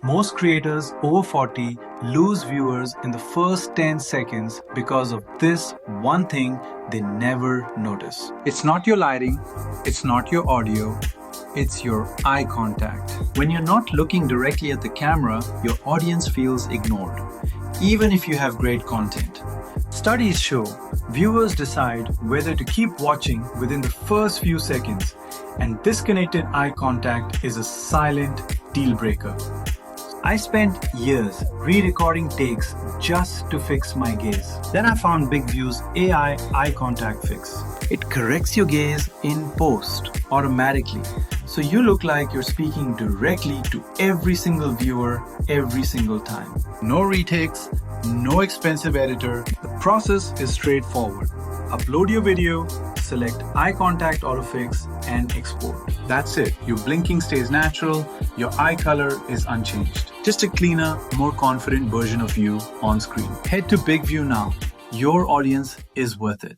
Most creators over 40 lose viewers in the first 10 seconds because of this one thing they never notice. It's not your lighting, it's not your audio, it's your eye contact. When you're not looking directly at the camera, your audience feels ignored, even if you have great content. Studies show viewers decide whether to keep watching within the first few seconds, and disconnected eye contact is a silent deal breaker. I spent years re-recording takes just to fix my gaze. Then I found BIGVU's AI eye contact fix. It corrects your gaze in post automatically, so you look like you're speaking directly to every single viewer every single time. No retakes, no expensive editor. The process is straightforward. Upload your video, select eye contact autofix, and export. That's it. Your blinking stays natural, your eye color is unchanged. Just a cleaner, more confident version of you on screen. Head to BIGVU now. Your audience is worth it.